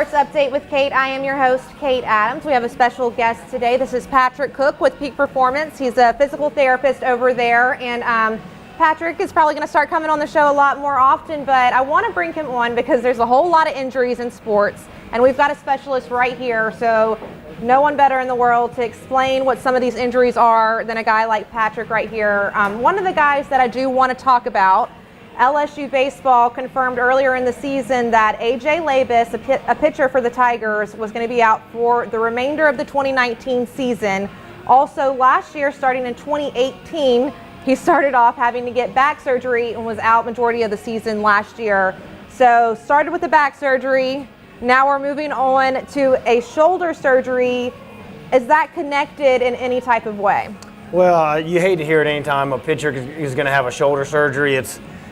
Sports Update with Kate. I am your host, Kate Adams. We have a special guest today. This is Patrick Cook with Peak Performance. He's a physical therapist over there, and Patrick is probably going to start coming on the show a lot more often, but I want to bring him on because there's a whole lot of injuries in sports, and we've got a specialist right here, so no one better in the world to explain what some of these injuries are than a guy like Patrick right here. One of the guys that I do want to talk about, LSU baseball confirmed earlier in the season that A.J. Labus, a pitcher for the Tigers, was going to be out for the remainder of the 2019 season. Also, last year, starting in 2018, he started off having to get back surgery and was out majority of the season last year. So, started with the back surgery. Now we're moving on to a shoulder surgery. Is that connected in any type of way? Well, you hate to hear it anytime a pitcher is going to have a shoulder surgery.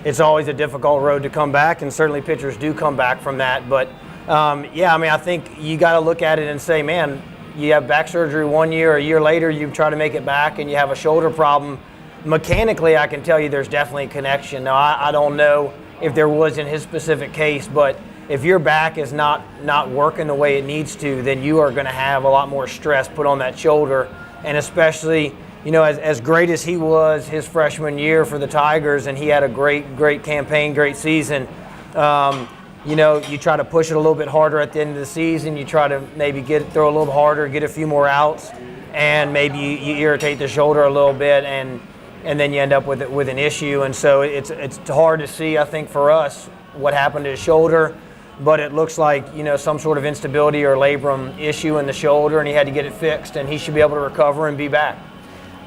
It's always a difficult road to come back, and certainly pitchers do come back from that. But, I think you got to look at it and say, man, you have back surgery 1 year, a year later you try to make it back and you have a shoulder problem. Mechanically, I can tell you there's definitely a connection. Now, I don't know if there was in his specific case, but if your back is not working the way it needs to, then you are going to have a lot more stress put on that shoulder, and especially – as great as he was his freshman year for the Tigers, and he had a great campaign, great season, you try to push it a little bit harder at the end of the season. You try to maybe throw a little harder, get a few more outs, and maybe you irritate the shoulder a little bit, and then you end up with an issue. And so it's hard to see, I think, for us what happened to his shoulder, but it looks like, some sort of instability or labrum issue in the shoulder, and he had to get it fixed, and he should be able to recover and be back.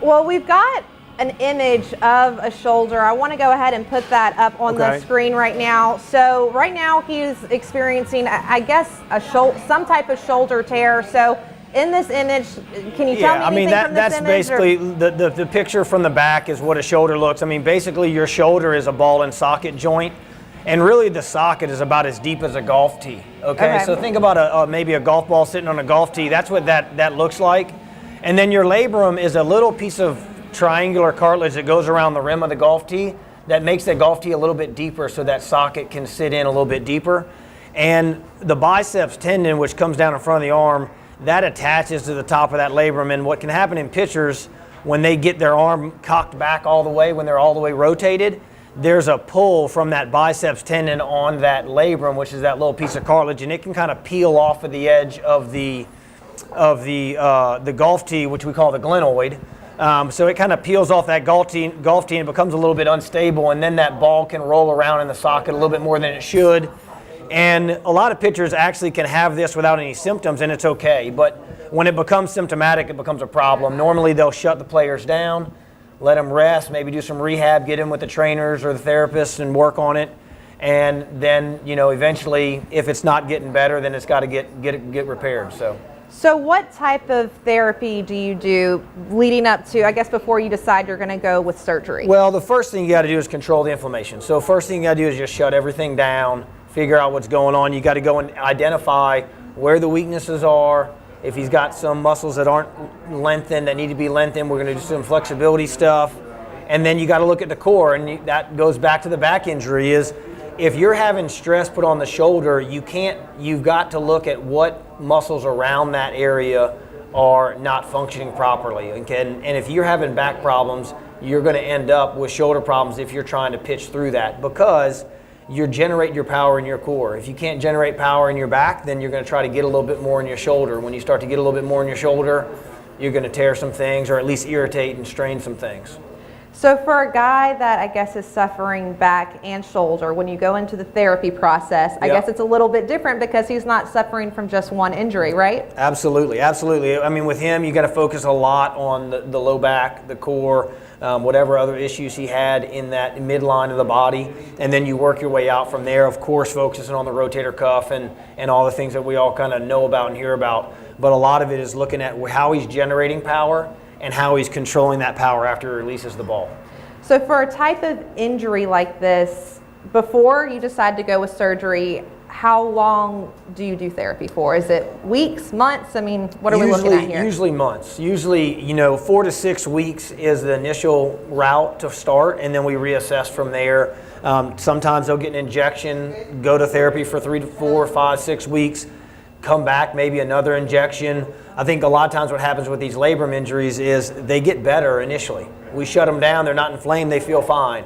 Well, we've got an image of a shoulder. I want to go ahead and put that up on the screen right now. So right now he's experiencing, I guess, some type of shoulder tear. So in this image, can you tell me anything from this that's image? Basically the picture from the back is what a shoulder looks. Basically your shoulder is a ball and socket joint, and really the socket is about as deep as a golf tee. Okay. So think about maybe a golf ball sitting on a golf tee. That's what that looks like. And then your labrum is a little piece of triangular cartilage that goes around the rim of the golf tee that makes the golf tee a little bit deeper so that socket can sit in a little bit deeper. And the biceps tendon, which comes down in front of the arm, that attaches to the top of that labrum. And what can happen in pitchers when they get their arm cocked back all the way, when they're all the way rotated, there's a pull from that biceps tendon on that labrum, which is that little piece of cartilage, and it can kind of peel off of the edge of the golf tee, which we call the glenoid. So it kind of peels off that golf tee and it becomes a little bit unstable, and then that ball can roll around in the socket a little bit more than it should. And a lot of pitchers actually can have this without any symptoms, and it's okay. But when it becomes symptomatic, it becomes a problem. Normally they'll shut the players down, let them rest, maybe do some rehab, get in with the trainers or the therapists and work on it. And then, eventually, if it's not getting better, then it's got to get repaired. So what type of therapy do you do leading up to, I guess, before you decide you're going to go with surgery? Well, the first thing you got to do is control the inflammation. So first thing you got to do is just shut everything down, figure out what's going on. You got to go and identify where the weaknesses are. If he's got some muscles that aren't lengthened, that need to be lengthened, we're going to do some flexibility stuff. And then you got to look at the core, and that goes back to the back injury is, if you're having stress put on the shoulder, you've got to look at what muscles around that area are not functioning properly. And if you're having back problems, you're going to end up with shoulder problems if you're trying to pitch through that, because you're generating your power in your core. If you can't generate power in your back, then you're going to try to get a little bit more in your shoulder. When you start to get a little bit more in your shoulder, you're going to tear some things or at least irritate and strain some things. So for a guy that I guess is suffering back and shoulder, when you go into the therapy process, I guess it's a little bit different because he's not suffering from just one injury, right? Absolutely. With him, you got to focus a lot on the low back, the core, whatever other issues he had in that midline of the body, and then you work your way out from there, of course, focusing on the rotator cuff and all the things that we all kind of know about and hear about. But a lot of it is looking at how he's generating power and how he's controlling that power after he releases the ball. So for a type of injury like this, before you decide to go with surgery, how long do you do therapy for? Is it weeks, months? What are we looking at here? Usually months. Usually, 4 to 6 weeks is the initial route to start, and then we reassess from there. Sometimes they'll get an injection, go to therapy for 3 to 4, 5, 6 weeks, come back, maybe another injection. I think a lot of times what happens with these labrum injuries is they get better initially. We shut them down, they're not inflamed, they feel fine.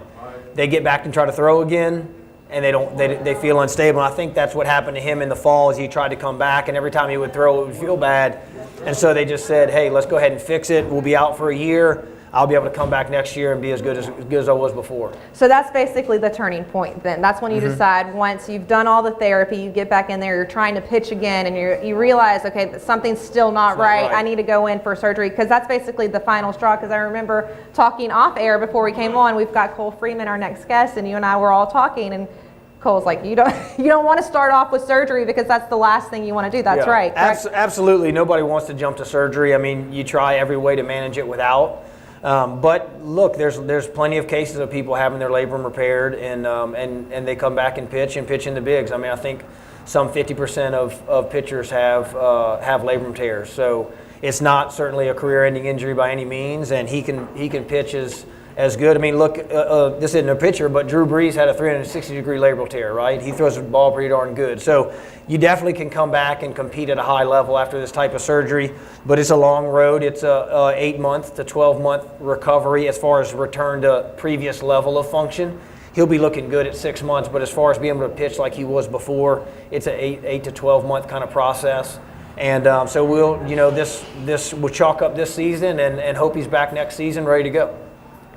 They get back and try to throw again, and they feel unstable. And I think that's what happened to him in the fall, as he tried to come back, and every time he would throw, it would feel bad. And so they just said, hey, let's go ahead and fix it. We'll be out for a year. I'll be able to come back next year and be as good as I was before. So that's basically the turning point then. That's when you decide, once you've done all the therapy, you get back in there, you're trying to pitch again, and you realize, okay, that something's still not right. I need to go in for surgery, because that's basically the final straw. Because I remember talking off air before we came on, we've got Cole Freeman, our next guest, and you and I were all talking, and Cole's like, you don't want to start off with surgery, because that's the last thing you want to do. That's right. Absolutely. Nobody wants to jump to surgery. I mean, you try every way to manage it without. But look, there's plenty of cases of people having their labrum repaired, and they come back and pitch in the bigs. I mean, I think some 50% of pitchers have labrum tears. So it's not certainly a career-ending injury by any means, and he can pitch as good. I mean, look, this isn't a pitcher, but Drew Brees had a 360-degree labral tear, right? He throws the ball pretty darn good. So you definitely can come back and compete at a high level after this type of surgery, but it's a long road. It's a 8-month to 12-month recovery as far as return to previous level of function. He'll be looking good at 6 months, but as far as being able to pitch like he was before, it's an 8 to 12-month kind of process. And so we'll chalk up this season and hope he's back next season ready to go.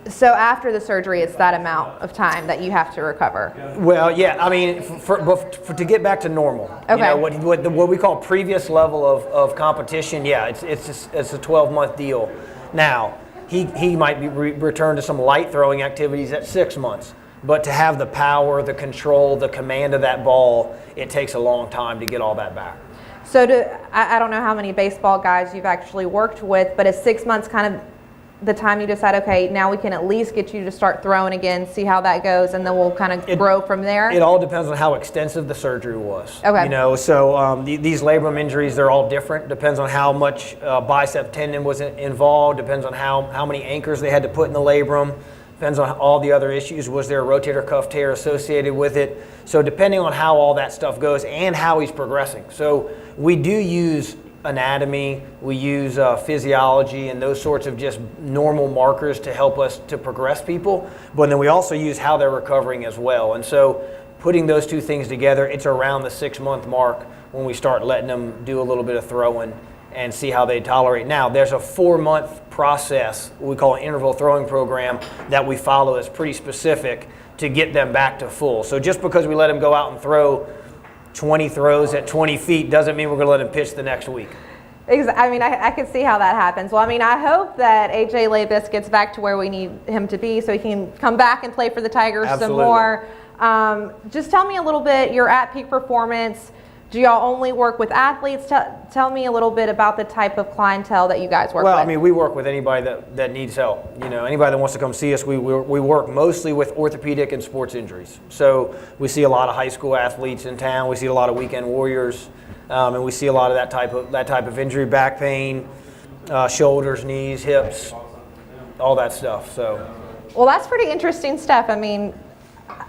So after the surgery, it's that amount of time that you have to recover. Well, yeah. I mean, to get back to normal, okay. What we call previous level of competition, yeah, it's a 12-month deal. Now, he might be return to some light throwing activities at 6 months, but to have the power, the control, the command of that ball, it takes a long time to get all that back. So I don't know how many baseball guys you've actually worked with, but is 6 months kind of the time you decide, okay, now we can at least get you to start throwing again, see how that goes, and then we'll kind of grow from there? It all depends on how extensive the surgery was. Okay. So these labrum injuries, they're all different. Depends on how much bicep tendon was involved, depends on how many anchors they had to put in the labrum, depends on all the other issues. Was there a rotator cuff tear associated with it? So depending on how all that stuff goes and how he's progressing. So we do use anatomy, we use physiology and those sorts of just normal markers to help us to progress people, but then we also use how they're recovering as well. And so putting those two things together, it's around the 6 month mark when we start letting them do a little bit of throwing and see how they tolerate. Now, there's a 4 month process, what we call an interval throwing program, that we follow that's pretty specific to get them back to full. So just because we let them go out and throw 20 throws at 20 feet doesn't mean we're going to let him pitch the next week. I mean, I could see how that happens. Well, I mean, I hope that A.J. Labus gets back to where we need him to be so he can come back and play for the Tigers Absolutely. some more. Just tell me a little bit, you're at Peak Performance. Do y'all only work with athletes? Tell me a little bit about the type of clientele that you guys work with. Well, I mean, we work with anybody that needs help. Anybody that wants to come see us, we work mostly with orthopedic and sports injuries. So we see a lot of high school athletes in town. We see a lot of weekend warriors, and we see a lot of that type of injury, back pain, shoulders, knees, hips, all that stuff. So. Well, that's pretty interesting stuff. I mean,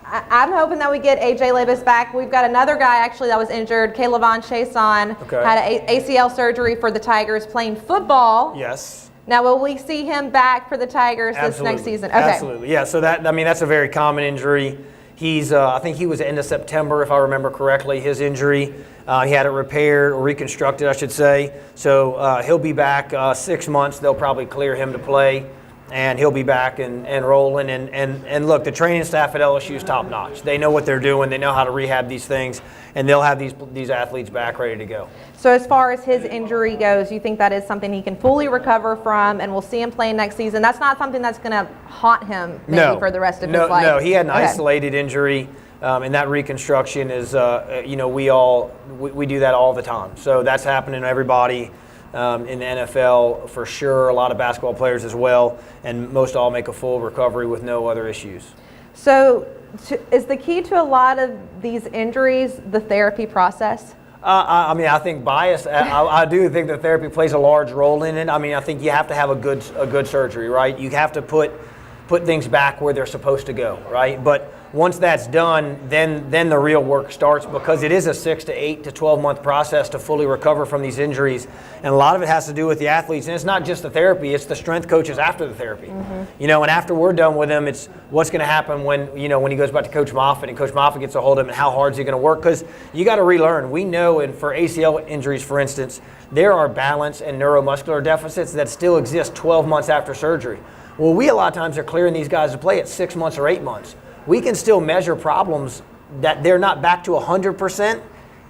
I'm hoping that we get A.J. Labus back. We've got another guy actually that was injured, Kaylavon Chason, had an ACL surgery for the Tigers playing football. Yes. Now, will we see him back for the Tigers this next season? Okay. Absolutely. Yeah. So that's a very common injury. He's I think he was end of September, if I remember correctly, his injury. He had it repaired or reconstructed, I should say. So he'll be back 6 months. They'll probably clear him to play. And he'll be back and rolling. And look, the training staff at LSU is top notch. They know what they're doing. They know how to rehab these things, and they'll have these athletes back ready to go. So as far as his injury goes, you think that is something he can fully recover from, and we'll see him playing next season? That's not something that's going to haunt him for the rest of his life? No, he had an isolated injury, and that reconstruction is, we do that all the time. So that's happening to everybody. In the NFL for sure, a lot of basketball players as well, and most all make a full recovery with no other issues. So is the key to a lot of these injuries the therapy process? I think bias, I do think that therapy plays a large role in it. I mean, I think you have to have a good surgery, right? You have to put put things back where they're supposed to go, right? But once that's done, then the real work starts, because it is a 6 to 8 to 12 month process to fully recover from these injuries. And a lot of it has to do with the athletes. And it's not just the therapy, it's the strength coaches after the therapy. You know, and after we're done with them, it's what's going to happen when, you know, when he goes back to Coach Moffitt and Coach Moffitt gets a hold of him, and how hard is he going to work? Because you got to relearn. We know, and for ACL injuries, for instance, there are balance and neuromuscular deficits that still exist 12 months after surgery. Well, we a lot of times are clearing these guys to play at 6 months or 8 months. We can still measure problems that they're not back to 100%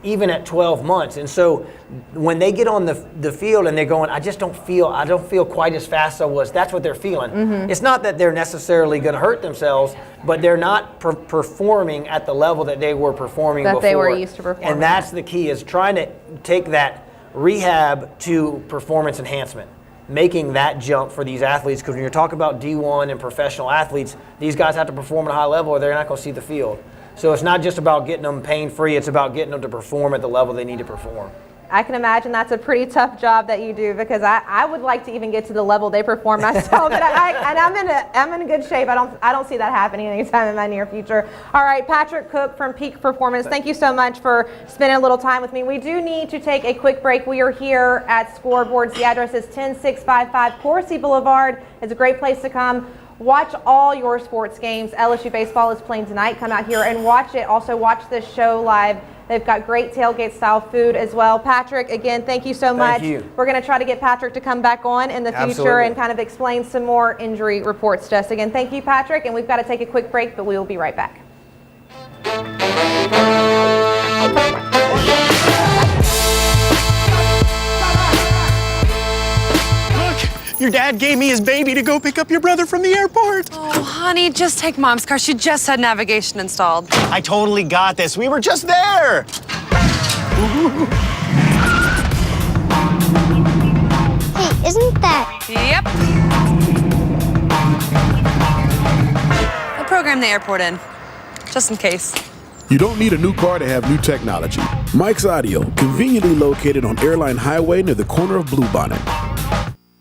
even at 12 months. And so when they get on the field and they're going, I don't feel quite as fast as I was, that's what they're feeling. It's not that they're necessarily going to hurt themselves, but they're not performing at the level that they were performing before. That they were used to performing. And that's the key, is trying to take that rehab to performance enhancement, making that jump for these athletes. Because when you're talking about D1 and professional athletes, these guys have to perform at a high level or they're not going to see the field. So it's not just about getting them pain-free, it's about getting them to perform at the level they need to perform. I can imagine that's a pretty tough job that you do, because I would like to even get to the level they perform myself. And I'm in good shape. I don't see that happening anytime in my near future. All right, Patrick Cook from Peak Performance, thank you so much for spending a little time with me. We do need to take a quick break. We are here at Scoreboards. The address is 10655 Coursey Boulevard. It's a great place to come. Watch all your sports games. LSU baseball is playing tonight. Come out here and watch it. Also watch this show live. They've got great tailgate style food as well. Patrick, again, thank you so much. Thank you. We're going to try to get Patrick to come back on in the future Absolutely. and kind of explain some more injury reports to us. Again, thank you, Patrick, and we've got to take a quick break, but we will be right back. Your dad gave me his baby to go pick up your brother from the airport. Oh, honey, just take Mom's car. She just had navigation installed. I totally got this. We were just there. Hey, isn't that... Yep. I programmed the airport in, just in case. You don't need a new car to have new technology. Mike's Audio, conveniently located on Airline Highway near the corner of Bluebonnet.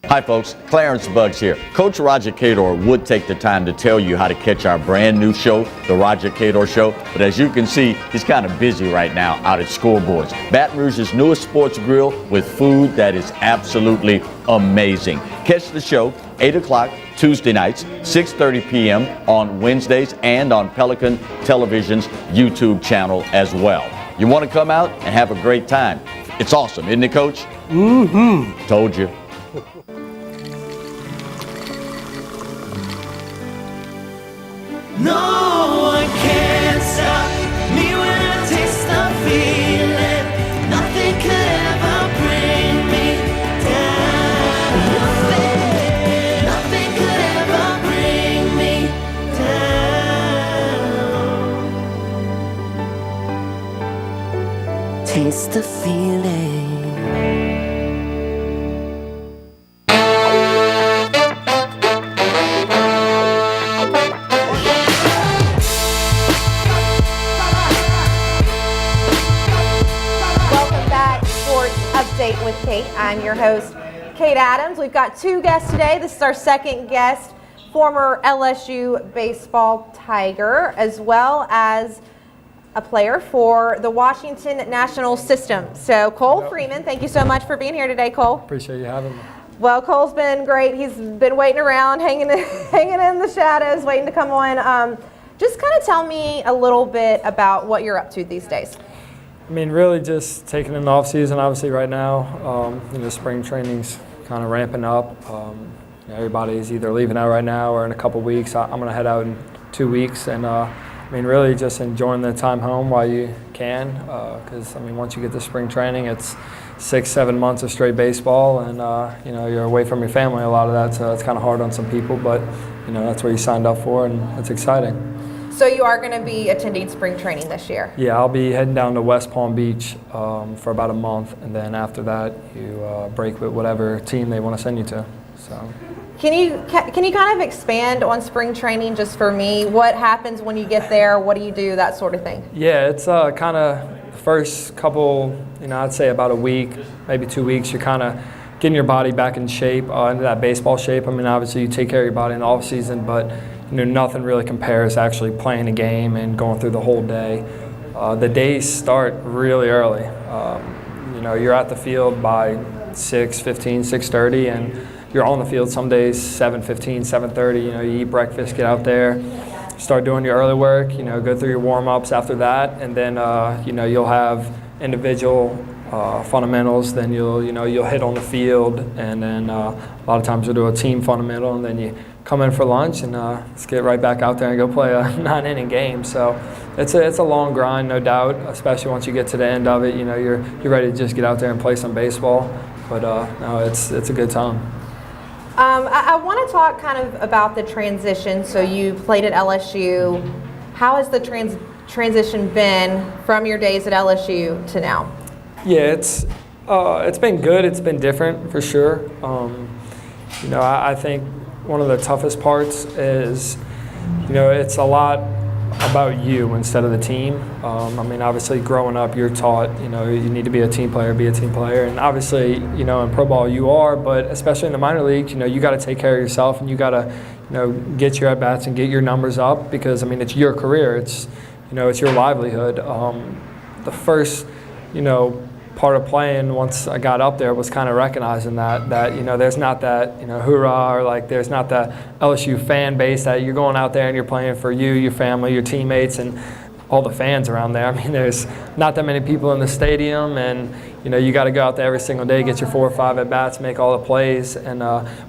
Hi folks, Clarence Buggs here. Coach Roger Cador would take the time to tell you how to catch our brand new show, The Roger Cador Show, but as you can see, he's kind of busy right now out at Scoreboards, Baton Rouge's newest sports grill with food that is absolutely amazing. Catch the show 8 o'clock Tuesday nights, 6:30 p.m. on Wednesdays, and on Pelican Television's YouTube channel as well. You want to come out and have a great time. It's awesome, isn't it, Coach? Mm-hmm. Told you. No one can stop me when I taste the feeling. Nothing could ever bring me down. Nothing could ever bring me down. Taste the feeling. With Kate. I'm your host, Kate Adams. We've got two guests today. This is our second guest, former LSU baseball Tiger, as well as a player for the Washington National System. So Cole Freeman, thank you so much for being here today, Cole. Appreciate you having me. Well, Cole's been great. He's been waiting around, hanging in the shadows, waiting to come on. Just kind of tell me a little bit about what you're up to these days. I mean, really just taking in the off season. Obviously, right now, spring training's kind of ramping up. Everybody's either leaving out right now or in a couple weeks. I'm going to head out in 2 weeks, and really just enjoying the time home while you can. Because once you get to spring training, it's 6-7 months of straight baseball, and you're away from your family a lot of that. So it's kind of hard on some people, but that's what you signed up for, and it's exciting. So you are going to be attending spring training this year? Yeah, I'll be heading down to West Palm Beach for about a month, and then after that, you break with whatever team they want to send you to. So, can you kind of expand on spring training just for me? What happens when you get there? What do you do? That sort of thing. Yeah, it's kind of the first couple. I'd say about a week, maybe 2 weeks. You're kind of getting your body back in shape, into that baseball shape. I mean, obviously you take care of your body in the off season, but nothing really compares to actually playing a game and going through the whole day. The days start really early. You're at the field by 6:15, 6:30, and you're on the field some days 7:15, 7:30. You eat breakfast, get out there, start doing your early work. Go through your warm-ups after that, and then you'll have individual fundamentals. Then you'll hit on the field, and then a lot of times we'll do a team fundamental, and then you come in for lunch and let's get right back out there and go play a 9-inning game. So it's a long grind, no doubt, especially once you get to the end of it. You're ready to just get out there and play some baseball. But no, it's a good time. I want to talk kind of about the transition. So you played at LSU. How has the transition been from your days at LSU to now? Yeah, it's been good. It's been different for sure. I think one of the toughest parts is, it's a lot about you instead of the team. Obviously growing up, you're taught, you need to be a team player, and obviously, in pro ball you are, but especially in the minor leagues, you got to take care of yourself, and you got to, get your at-bats and get your numbers up, because, it's your career, it's your livelihood. The first, part of playing once I got up there was kind of recognizing that there's not that hoorah, or like there's not that LSU fan base that you're going out there and you're playing for you, your family, your teammates, and all the fans around there. There's not that many people in the stadium, and you got to go out there every single day, get your 4 or 5 at bats, make all the plays, and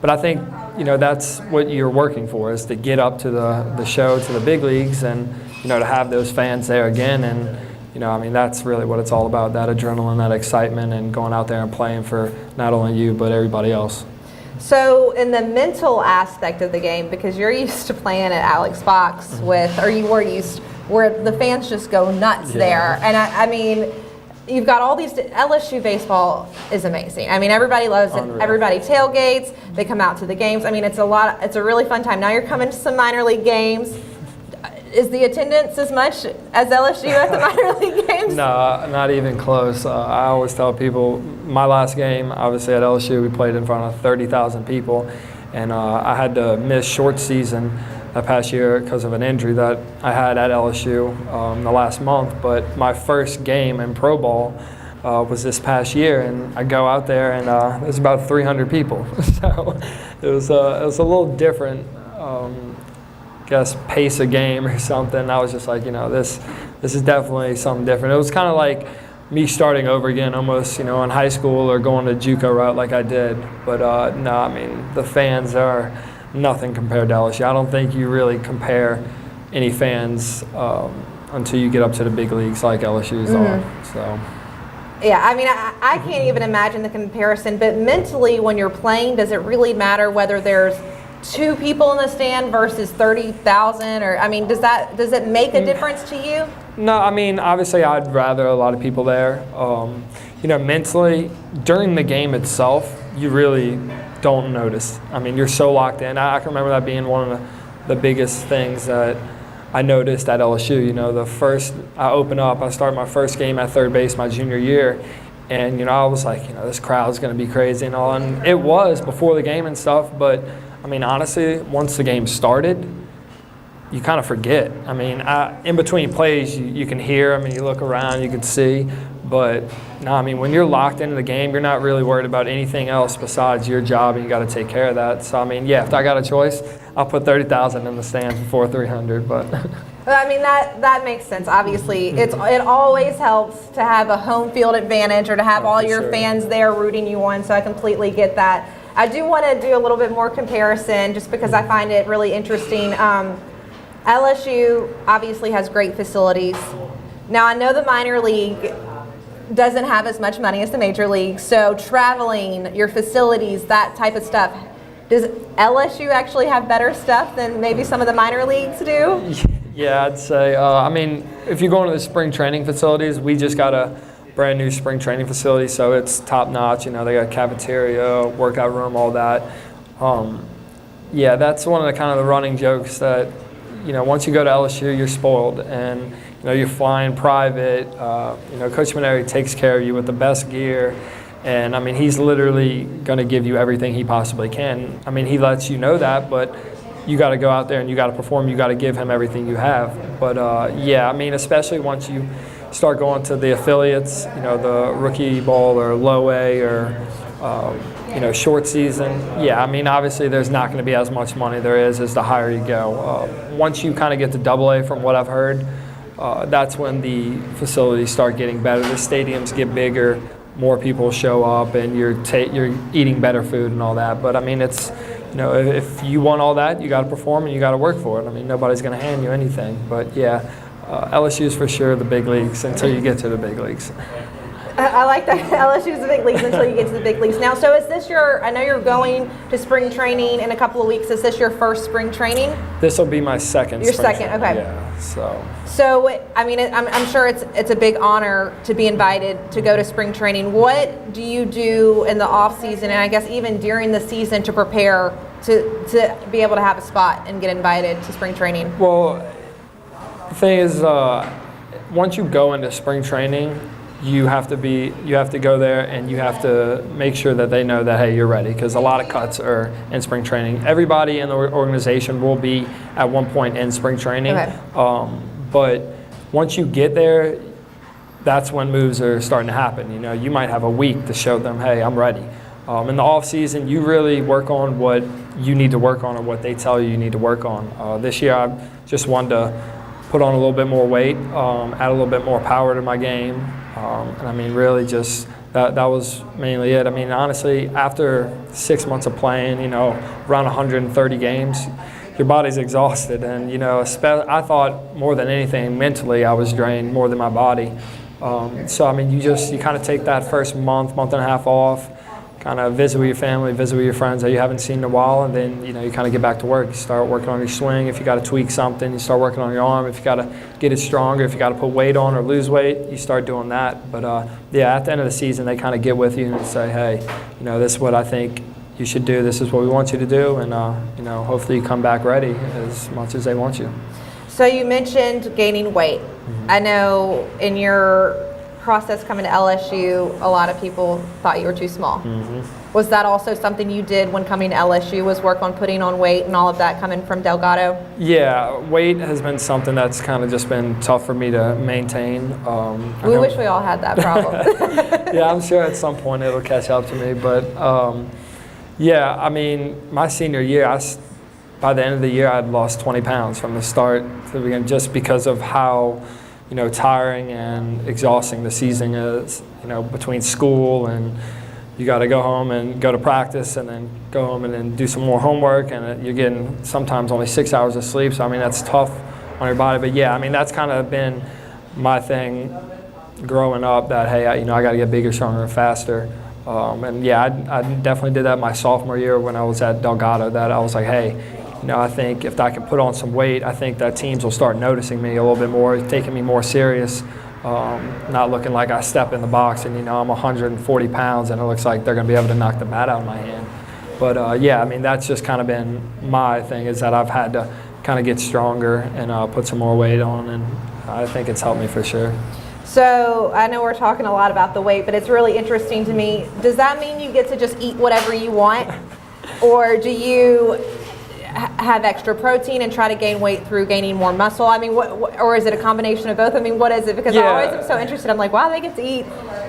but I think that's what you're working for, is to get up to the show, to the big leagues, and to have those fans there again. And that's really what it's all about, that adrenaline, that excitement, and going out there and playing for not only you, but everybody else. So in the mental aspect of the game, because you're used to playing at Alex Box where the fans just go nuts there. And you've got all these, LSU baseball is amazing. Everybody loves it. Unreal. Everybody tailgates, they come out to the games. It's a really fun time. Now you're coming to some minor league games. Is the attendance as much as LSU at the minor league games? No, not even close. I always tell people, my last game, obviously at LSU, we played in front of 30,000 people, and I had to miss short season that past year because of an injury that I had at LSU the last month. But my first game in pro ball was this past year, and I go out there and there's about 300 people. So it was a little different. Pace of game or something. I was just like, this is definitely something different. It was kind of like me starting over again, almost, in high school, or going to JUCO route like I did. But no, the fans are nothing compared to LSU. I don't think you really compare any fans until you get up to the big leagues like LSU's are. So. Yeah, I can't even imagine the comparison. But mentally, when you're playing, does it really matter whether there's 2 people in the stand versus 30,000, or does it make a difference to you? No, obviously I'd rather a lot of people there. Mentally, during the game itself, you really don't notice. You're so locked in. I can remember that being one of the biggest things that I noticed at LSU. The first I open up, I start my first game at third base my junior year, and I was like, this crowd's going to be crazy and all, and it was before the game and stuff, but honestly, once the game started, you kind of forget. In between plays, you can hear, you look around, you can see, but no, when you're locked into the game, you're not really worried about anything else besides your job, and you got to take care of that. So, if I got a choice, I'll put 30,000 in the stand before 300, but. That makes sense. Obviously, it always helps to have a home field advantage, or to have all your fans there rooting you on, so I completely get that. I do want to do a little bit more comparison, just because I find it really interesting. LSU obviously has great facilities. Now, I know the minor league doesn't have as much money as the major league, so traveling, your facilities, that type of stuff, does LSU actually have better stuff than maybe some of the minor leagues do? Yeah, I'd say, if you go into the spring training facilities, we just got a brand new spring training facility, so it's top notch. They got cafeteria, workout room, all that. That's one of the kind of the running jokes that, once you go to LSU, you're spoiled, and you're flying private. Coach Maneri takes care of you with the best gear. And I mean, he's literally going to give you everything he possibly can. I mean, he lets you know that, but you got to go out there and you got to perform. You got to give him everything you have. But yeah, I mean, especially once you start going to the affiliates, you know, the rookie ball or low A or you know, short season. Yeah, I mean, obviously there's not going to be as much money there is as the higher you go. Once you kind of get to Double A, from what I've heard, that's when the facilities start getting better. The stadiums get bigger, more people show up, and you're eating better food and all that. But I mean, it's, you know, if you want all that, you got to perform and you got to work for it. I mean, nobody's going to hand you anything. But yeah, LSU is for sure the big leagues until you get to the big leagues. I like that. LSU's the big leagues until you get to the big leagues. Now, so is this I know you're going to spring training in a couple of weeks. Is this your first spring training? This will be my second. Your spring second, training. okay. Yeah, So, I mean, I'm sure it's a big honor to be invited to go to spring training. What do you do in the off season, and I guess even during the season, to prepare to be able to have a spot and get invited to spring training? Well, the thing is, once you go into spring training, you have to go there and you have to make sure that they know that, hey, you're ready, because a lot of cuts are in spring training. Everybody in the organization will be at one point in spring training. Okay. But once you get there, that's when moves are starting to happen. You know, you might have a week to show them, hey, I'm ready. In the off season, you really work on what you need to work on or what they tell you need to work on. This year, I just wanted to put on a little bit more weight, add a little bit more power to my game. And I mean, really just that was mainly it. I mean, honestly, after 6 months of playing, you know, around 130 games, your body's exhausted. And, you know, I thought more than anything, mentally, I was drained more than my body. So, I mean, you kind of take that first month and a half off, kind of visit with your family, visit with your friends that you haven't seen in a while, and then, you know, you kind of get back to work. You start working on your swing. If you got to tweak something, you start working on your arm. If you got to get it stronger, if you got to put weight on or lose weight, you start doing that. But yeah, at the end of the season, they kind of get with you and say, hey, you know, this is what I think you should do. This is what we want you to do, and you know, hopefully you come back ready as much as they want you. So you mentioned gaining weight. Mm-hmm. I know in your process coming to LSU, a lot of people thought you were too small. Mm-hmm. Was that also something you did when coming to LSU, was work on putting on weight and all of that coming from Delgado? Yeah, weight has been something that's kind of just been tough for me to maintain. We wish we all had that problem. Yeah, I'm sure at some point it'll catch up to me. But yeah, I mean, my senior year, by the end of the year, I'd lost 20 pounds from the start to the beginning, just because of how, you know, tiring and exhausting the season is, you know, between school and you got to go home and go to practice and then go home and then do some more homework, and you're getting sometimes only 6 hours of sleep. So, I mean, that's tough on your body. But yeah, I mean, that's kind of been my thing growing up, that, hey, you know, I got to get bigger, stronger, and faster. And yeah, I definitely did that my sophomore year when I was at Delgado, that I was like, hey, you know, I think if I can put on some weight, I think that teams will start noticing me a little bit more, taking me more serious, not looking like I step in the box and, you know, I'm 140 pounds and it looks like they're going to be able to knock the bat out of my hand. But yeah, I mean, that's just kind of been my thing, is that I've had to kind of get stronger and put some more weight on, and I think it's helped me for sure. So I know we're talking a lot about the weight, but it's really interesting to me. Does that mean you get to just eat whatever you want? Or do you have extra protein and try to gain weight through gaining more muscle? I mean, or is it a combination of both? I mean, what is it? Because I always am so interested. I'm like, wow, they get to eat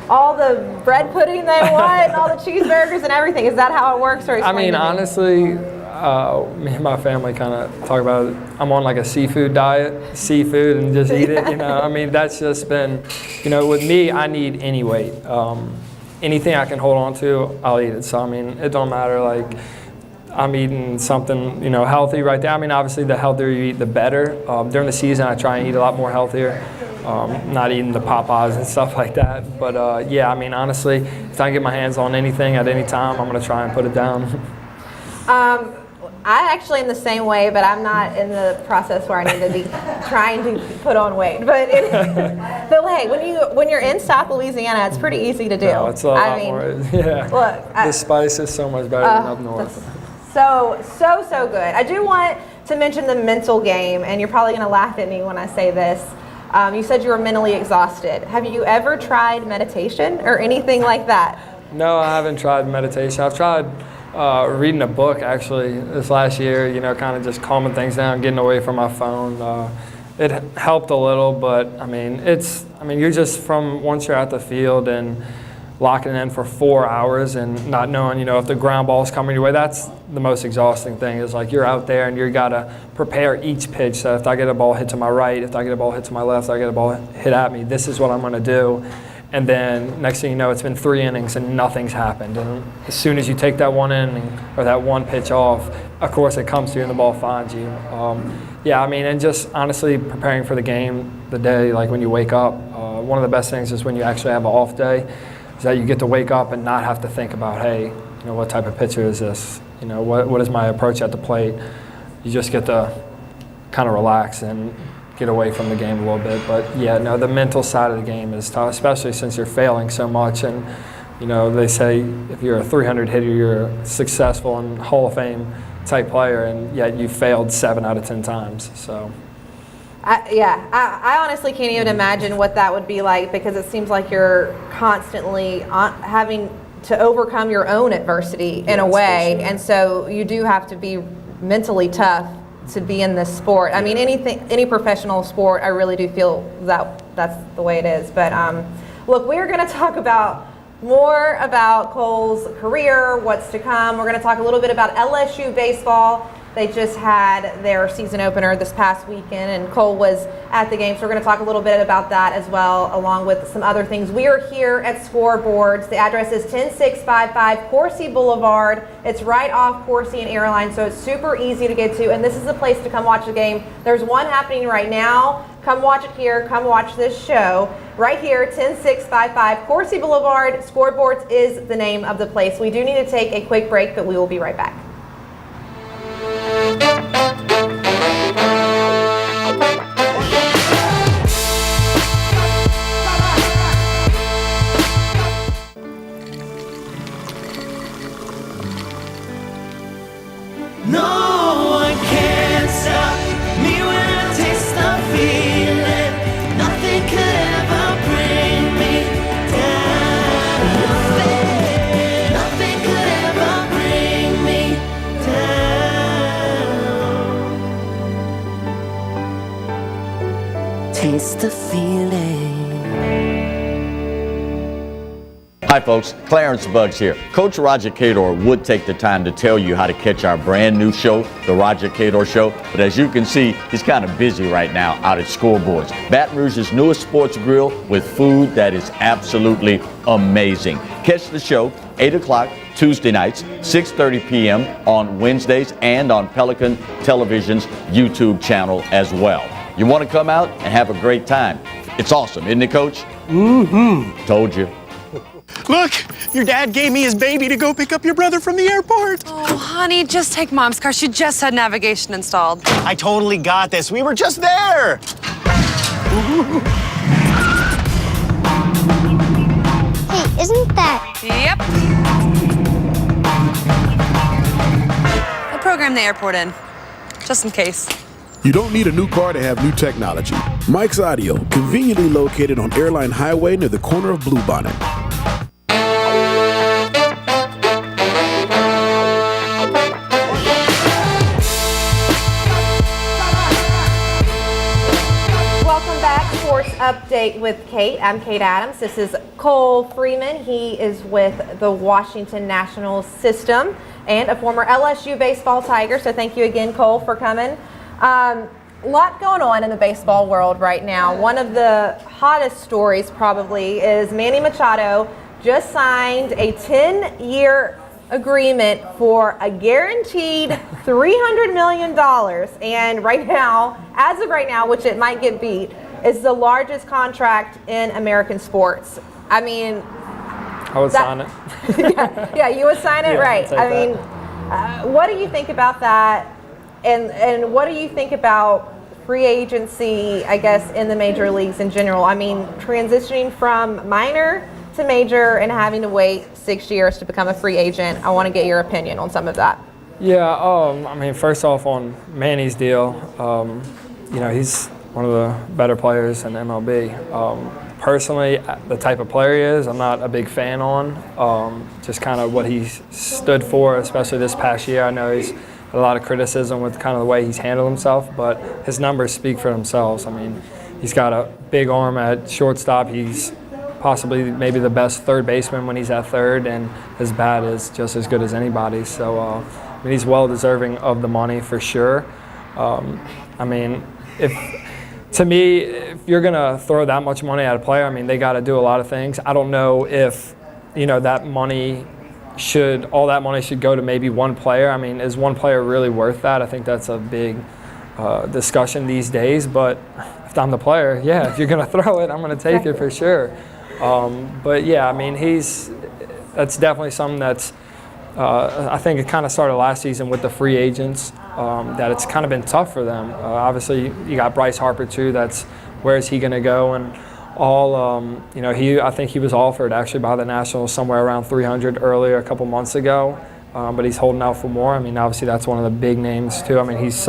all the bread pudding they want and all the cheeseburgers and everything. Is that how it works? Or I mean, honestly, me and my family kind of talk about it. I'm on like a seafood diet, seafood, and just eat it, you know. I mean, that's just been, you know, with me, I need any weight. Anything I can hold on to, I'll eat it. So, I mean, it don't matter, like, I'm eating something, you know, healthy right there. I mean, obviously, the healthier you eat, the better. During the season, I try and eat a lot more healthier, not eating the Popeyes and stuff like that. But yeah, I mean, honestly, if I can get my hands on anything at any time, I'm going to try and put it down. I actually am the same way, but I'm not in the process where I need to be trying to put on weight. But hey, when you're in South Louisiana, it's pretty easy to do. No, it's a lot more. Yeah. Look, the spice is so much better than up north. So good. I do want to mention the mental game, and you're probably going to laugh at me when I say this. You said you were mentally exhausted. Have you ever tried meditation or anything like that? No, I haven't tried meditation. I've tried reading a book actually this last year, you know, kind of just calming things down, getting away from my phone. It helped a little, but I mean, you're just once you're at the field and locking in for 4 hours and not knowing, you know, if the ground ball's coming your way, that's the most exhausting thing is like you're out there and you got to prepare each pitch. So if I get a ball hit to my right, if I get a ball hit to my left, if I get a ball hit at me, this is what I'm going to do. And then next thing you know, it's been 3 innings and nothing's happened. And as soon as you take that one inning or that one pitch off, of course it comes to you and the ball finds you. Yeah, I mean, and just honestly preparing for the game, the day, like when you wake up, one of the best things is when you actually have an off day, is that you get to wake up and not have to think about, hey, you know, what type of pitcher is this? You know, what is my approach at the plate? You just get to kind of relax and get away from the game a little bit. But yeah, no, the mental side of the game is tough, especially since you're failing so much. And, you know, they say if you're a 300 hitter, you're a successful and Hall of Fame type player, and yet you failed 7 out of 10 times. So. I honestly can't even imagine what that would be like, because it seems like you're constantly having to overcome your own adversity in a way, and so you do have to be mentally tough to be in this sport. I mean, any professional sport, I really do feel that that's the way it is. But look, we're going to talk more about Cole's career, what's to come. We're going to talk a little bit about LSU baseball. They just had their season opener this past weekend, and Cole was at the game, so we're going to talk a little bit about that as well, along with some other things. We are here at Scoreboards. The address is 10655 Coursey Boulevard. It's right off Coursey and Airline, so it's super easy to get to, and this is the place to come watch the game. There's one happening right now. Come watch it here. Come watch this show right here, 10655 Coursey Boulevard. Scoreboards is the name of the place. We do need to take a quick break, but we will be right back. No one can stop me when I taste the feeling. Nothing could ever bring me down. Nothing could ever bring me down. Taste the feeling. Hi folks, Clarence Buggs here. Coach Roger Cador would take the time to tell you how to catch our brand new show, The Roger Cador Show, but as you can see, he's kind of busy right now out at Scoreboards, Baton Rouge's newest sports grill with food that is absolutely amazing. Catch the show 8 o'clock Tuesday nights, 6:30 p.m. on Wednesdays, and on Pelican Television's YouTube channel as well. You want to come out and have a great time. It's awesome, isn't it, Coach? Mm-hmm. Told you. Look, your dad gave me his baby to go pick up your brother from the airport. Oh, honey, just take Mom's car. She just had navigation installed. I totally got this. We were just there. Hey, isn't that... Yep. I programmed the airport in, just in case. You don't need a new car to have new technology. Mike's Audio, conveniently located on Airline Highway near the corner of Bluebonnet. Welcome back, Sports Update with Kate. I'm Kate Adams. This is Cole Freeman. He is with the Washington National System and a former LSU baseball Tiger. So thank you again, Cole, for coming. A lot going on in the baseball world right now. One of the hottest stories probably is Manny Machado just signed a 10-year agreement for a guaranteed $300 million. And right now, as of right now, which it might get beat, is the largest contract in American sports. I mean, I would sign it. yeah, you would sign it, Yeah, right? I'll take I mean, what do you think about that? And what do you think about free agency, I guess, in the major leagues in general? I mean, transitioning from minor to major and having to wait 6 years to become a free agent. I want to get your opinion on some of that. Yeah, I mean, first off on Manny's deal, you know, he's one of the better players in MLB. Personally, the type of player he is, I'm not a big fan on. Just kind of what he stood for, especially this past year. I know he's had a lot of criticism with kind of the way he's handled himself, but his numbers speak for themselves. I mean, he's got a big arm at shortstop. He's possibly maybe the best third baseman when he's at third, and his bat is just as good as anybody. So, I mean, he's well deserving of the money for sure. I mean, to me, if you're going to throw that much money at a player, I mean, they got to do a lot of things. I don't know if, that money all that money should go to maybe one player. I mean, is one player really worth that? I think that's a big discussion these days. But if I'm the player, yeah, if you're going to throw it, I'm going to take it for sure. But yeah, I mean, that's definitely something that's, I think it kind of started last season with the free agents, that it's kind of been tough for them. Obviously, you got Bryce Harper too. That's where is he going to go? And I think he was offered actually by the Nationals somewhere around 300 earlier a couple months ago, but he's holding out for more. I mean, obviously that's one of the big names too. I mean, he's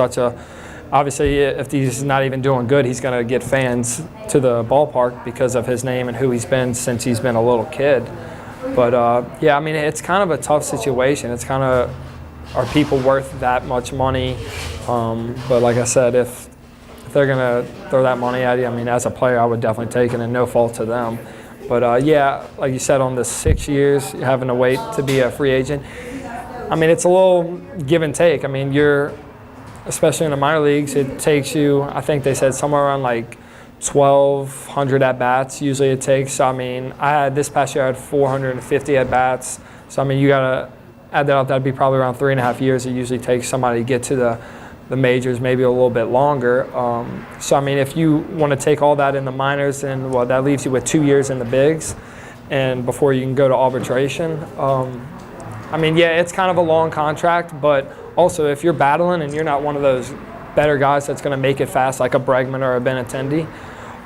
obviously if he's not even doing good, he's going to get fans to the ballpark because of his name and who he's been since he's been a little kid. But yeah, I mean, it's kind of a tough situation. It's kind of, are people worth that much money? But like I said, if they're going to throw that money at you, I mean, as a player, I would definitely take it, and no fault to them. But yeah, like you said, on the 6 years, having to wait to be a free agent, I mean, it's a little give and take. I mean, especially in the minor leagues, it takes you, I think they said somewhere around like 1,200 at-bats usually it takes. I mean, this past year I had 450 at-bats. So, I mean, you got to add that up. That'd be probably around 3.5 years it usually takes somebody to get to the majors, maybe a little bit longer. So, I mean, if you want to take all that in the minors, then, well, that leaves you with 2 years in the bigs and before you can go to arbitration. I mean, yeah, it's kind of a long contract, but also if you're battling and you're not one of those better guys that's going to make it fast like a Bregman or a Benintendi,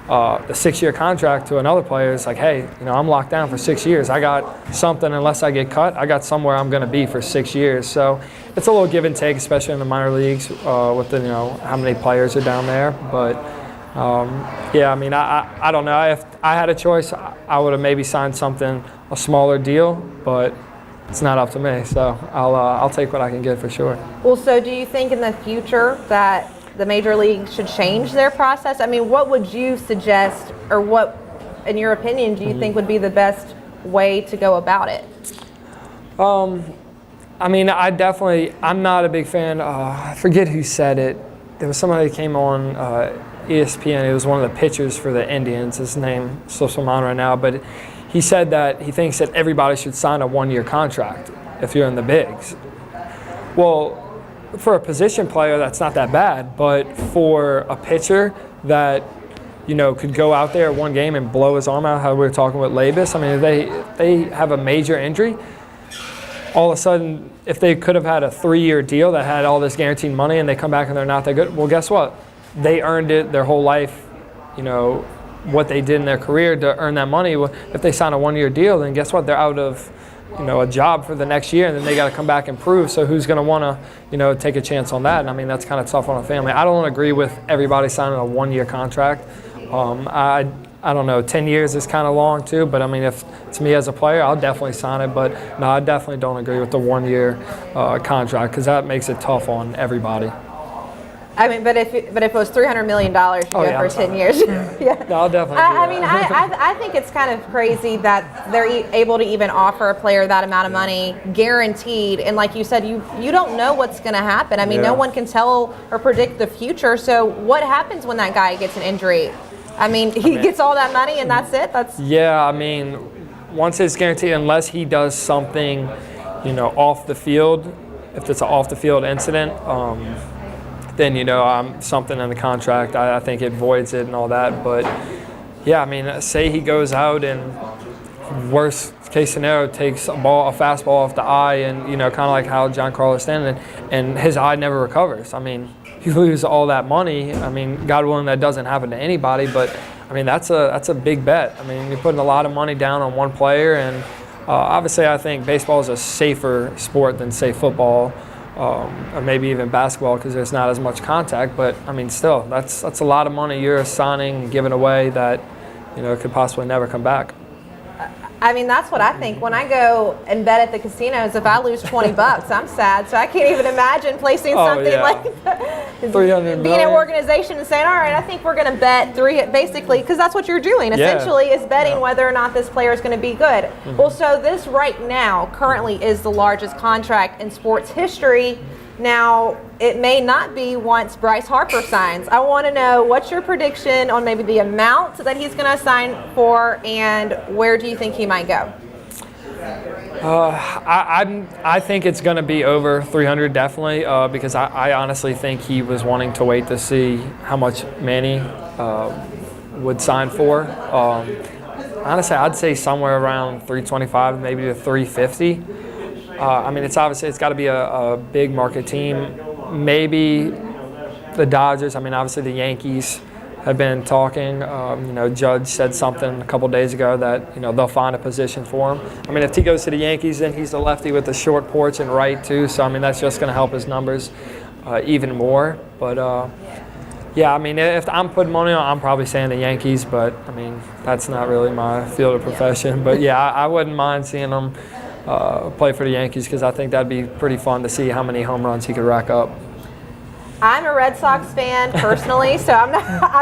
the 6-year contract to another player is like, hey, I'm locked down for 6 years. I got something, unless I get cut, I got somewhere I'm going to be for 6 years. So it's a little give and take, especially in the minor leagues with the, how many players are down there. But yeah, I mean, I don't know. If I had a choice, I would have maybe signed a smaller deal, but it's not up to me. So I'll take what I can get for sure. Well, so do you think in the future that the major leagues should change their process? I mean, what would you suggest, or what, in your opinion, do you think would be the best way to go about it? I mean, I'm not a big fan. I forget who said it. There was somebody that came on ESPN. It was one of the pitchers for the Indians. His name slips my mind right now, but he said that he thinks that everybody should sign a 1-year contract if you're in the bigs. Well, for a position player, that's not that bad, but for a pitcher that could go out there one game and blow his arm out, how we were talking with Labus. I mean, if they have a major injury, all of a sudden, if they could have had a 3-year deal that had all this guaranteed money and they come back and they're not that good, well, guess what? They earned it their whole life, what they did in their career to earn that money. Well, if they sign a 1-year deal, then guess what? They're out of a job for the next year, and then they got to come back and prove. So who's going to want to, take a chance on that? And I mean, that's kind of tough on a family. I don't agree with everybody signing a 1-year contract. I don't know, 10 years is kind of long too, but I mean, if it's me as a player, I'll definitely sign it. But no, I definitely don't agree with the 1-year contract, because that makes it tough on everybody. I mean, but if it was $300 million, you go for 10 years. Yeah. No, I'll definitely do that. I think it's kind of crazy that they're able to even offer a player that amount of money guaranteed. And like you said, you don't know what's going to happen. I mean, no one can tell or predict the future. So what happens when that guy gets an injury? I mean, he gets all that money and that's it? Yeah, I mean, once it's guaranteed, unless he does something, off the field, if it's an off-the-field incident, then, something in the contract, I think it voids it and all that. But, yeah, I mean, say he goes out and worst case scenario takes a fastball off the eye and, kind of like how Giancarlo Stanton, and his eye never recovers. I mean, you lose all that money. I mean, God willing, that doesn't happen to anybody, but, I mean, that's a big bet. I mean, you're putting a lot of money down on one player, and obviously I think baseball is a safer sport than, say, football. or maybe even basketball because there's not as much contact. But I mean, still, that's a lot of money you're assigning and giving away that, you know, could possibly never come back. I mean, that's what I think. When I go and bet at the casinos, if I lose $20, I'm sad. So I can't even imagine placing something like $300 being an organization and saying, all right, I think we're going to bet basically, because that's what you're doing. Essentially, is betting whether or not this player is going to be good. Mm-hmm. Well, so this right now currently is the largest contract in sports history. Now, it may not be once Bryce Harper signs. I want to know what's your prediction on maybe the amount that he's going to sign for, and where do you think he might go? I think it's going to be over 300 definitely, because I honestly think he was wanting to wait to see how much Manny would sign for. Honestly, I'd say somewhere around 325, maybe to 350. I mean, it's obviously it's got to be a big market team. Maybe the Dodgers. I mean, obviously the Yankees have been talking. You know, Judge said something a couple days ago that, you know, they'll find a position for him. I mean, if he goes to the Yankees, then he's the lefty with the short porch and right too. So I mean, that's just going to help his numbers even more. But yeah, I mean, if I'm putting money on, I'm probably saying the Yankees. But I mean, that's not really my field of profession. But yeah, I wouldn't mind seeing him play for the Yankees because I think that'd be pretty fun to see how many home runs he could rack up. I'm a Red Sox fan personally, so I'm